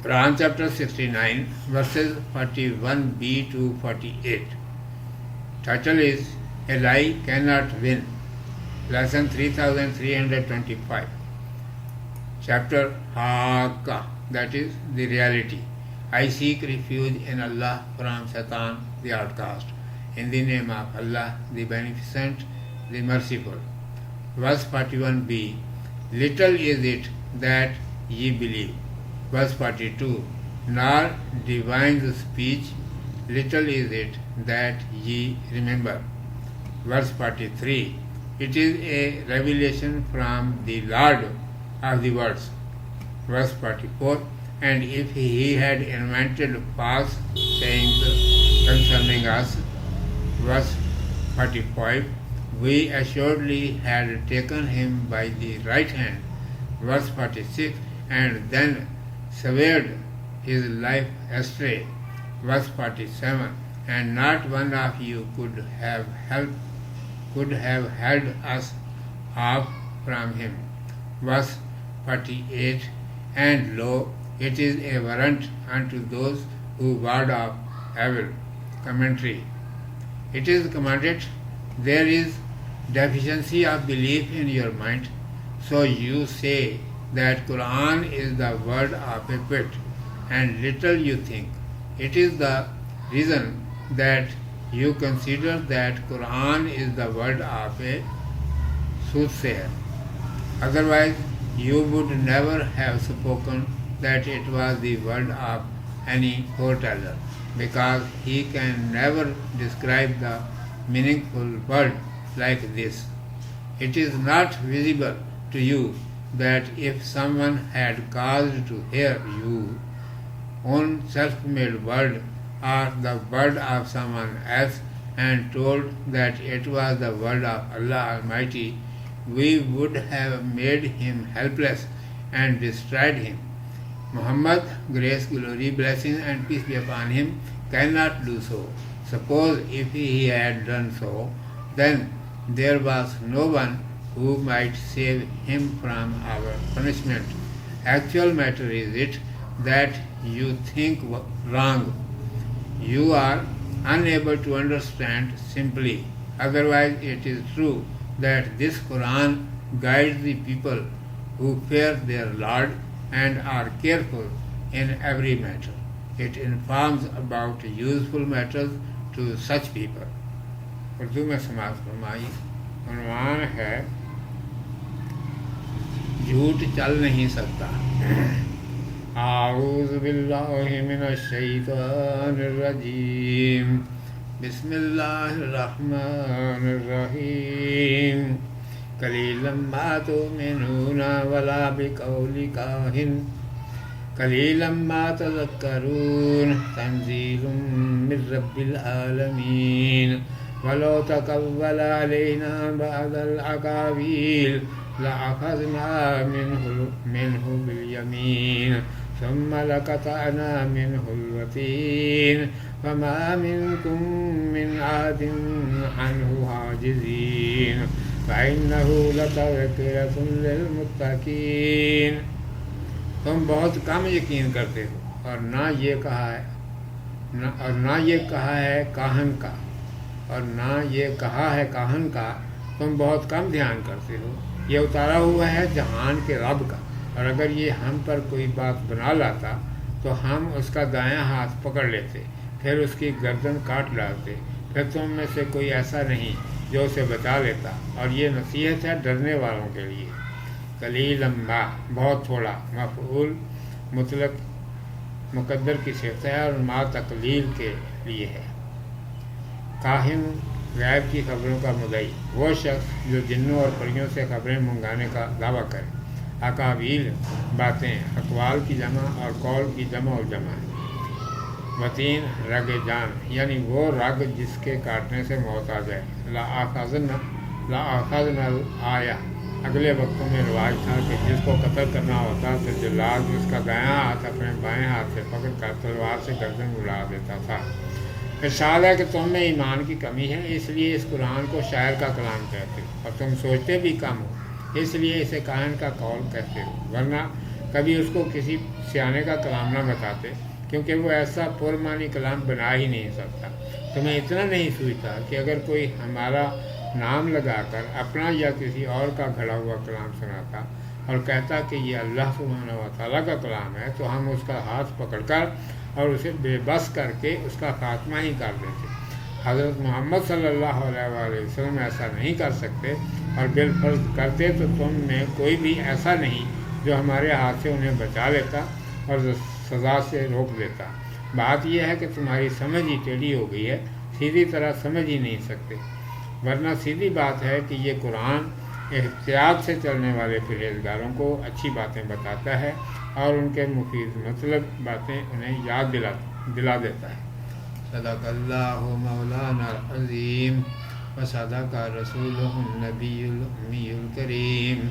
Quran chapter 69 verses 41b to 48. Title is A Lie Cannot Win. Lesson 3325. Chapter Haqqa, that is the reality. I seek refuge in Allah from Satan, the outcast. In the name of Allah, the Beneficent, the Merciful. Verse 41b. Little is it that ye believe. Verse 42. Nor divine speech, little is it that ye remember. Verse 43. It is a revelation from the Lord of the words. Verse 44. And if he had invented false sayings concerning us. Verse 45. We assuredly had taken him by the right hand. Verse 46. And then severed his life astray. Verse 47. And not one of you could have held us off from him. Verse 48. And lo, it is a warrant unto those who ward off evil. Commentary. It is commanded, there is deficiency of belief in your mind, so you say that Quran is the word of a poet, and little you think. It is the reason that you consider that Quran is the word of a soothsayer. Otherwise, you would never have spoken that it was the word of any foreteller, because he can never describe the meaningful word like this. It is not visible to you that if someone had caused to hear your own self-made word or the word of someone else and told that it was the word of Allah Almighty, we would have made him helpless and destroyed him. Muhammad, grace, glory, blessings and peace be upon him, cannot do so. Suppose if he had done so, then there was no one who might save him from our punishment. Actual matter is it that you think wrong. You are unable to understand simply. Otherwise, it is true that this Quran guides the people who fear their Lord and are careful in every matter. It informs about useful matters to such people. Urdu میں سماعت فرمائی. عنوان ہے جھوٹ چل نہیں سکتا. اعوذ باللہ من الشیطان الرجیم. بسم اللہ الرحمن الرحیم. قلیلا ما تؤمنون ولا بقول کاہن قلیلا ما تذکرون. تنزیل من رب العالمین. ولو تقول علینا بعض الاقاویل لأخذنا منه بالیمین ثم لقطعنا منه الوتین فما منكم من أحد عنه حاجزين فإنه لتذکرة للمتقین. تم بہت کم یقین کرتے ہو اور نہ یہ کہا ہے کاہن کا تم بہت کم دھیان کرتے ہو. یہ اتارا ہوا ہے جہان کے رب کا، اور اگر یہ ہم پر کوئی بات بنا لاتا تو ہم اس کا دایاں ہاتھ پکڑ لیتے، پھر اس کی گردن کاٹ ڈالتے. پھر تم میں سے کوئی ایسا نہیں جو اسے بچا لیتا. اور یہ نصیحت ہے ڈرنے والوں کے لیے. قلیلا ما، بہت تھوڑا، مفعول مطلق مقدر کی صفت ہے اور ما تقلیل کے لیے ہے. کاہن، غیب کی خبروں کا مدعی، وہ شخص جو جنوں اور پریوں سے خبریں منگانے کا دعویٰ کرے. اکاویل، باتیں، اقوال کی جمع اور قول کی جمع اور جمع ہے. وتین، رگ جان، یعنی وہ رگ جس کے کاٹنے سے موت آ جائے. لاخذنا آیا، اگلے وقتوں میں رواج تھا کہ جس کو قتل کرنا ہوتا تو جلاد اس کا دایاں ہاتھ اپنے بائیں ہاتھ سے پکڑ کر تلوار سے گردن اڑا دیتا تھا. ارشاد ہے کہ تم میں ایمان کی کمی ہے، اس لیے اس قرآن کو شاعر کا کلام کہتے ہو، اور تم سوچتے بھی کم ہو، اس لیے اسے کاہن کا قول کہتے ہو. ورنہ کبھی اس کو کسی سیانے کا کلام نہ بتاتے، کیونکہ وہ ایسا پرمعنی کلام بنا ہی نہیں سکتا۔ تمہیں اتنا نہیں سوچتا کہ اگر کوئی ہمارا نام لگا کر اپنا یا کسی اور کا گھڑا ہوا کلام سناتا اور کہتا کہ یہ اللہ سبحانہ و تعالیٰ کا کلام ہے، تو ہم اس کا ہاتھ پکڑ کر اور اسے بے بس کر کے اس کا خاتمہ ہی کر دیتے۔ حضرت محمد صلی اللہ علیہ وآلہ وسلم ایسا نہیں کر سکتے، اور بالفرض کرتے تو تم میں کوئی بھی ایسا نہیں جو ہمارے ہاتھ سے انہیں بچا لیتا اور سزا سے روک دیتا۔ بات یہ ہے کہ تمہاری سمجھ ہی ٹیڑھی ہو گئی ہے، سیدھی طرح سمجھ ہی نہیں سکتے، ورنہ سیدھی بات ہے کہ یہ قرآن احتیاط سے چلنے والے پرہیزگاروں کو اچھی باتیں بتاتا ہے اور ان کے مفید مطلب باتیں انہیں یاد دلا دیتا ہے۔ صدق اللہ مولانا العظیم و صدق رسولہ النبی الامی الکریم۔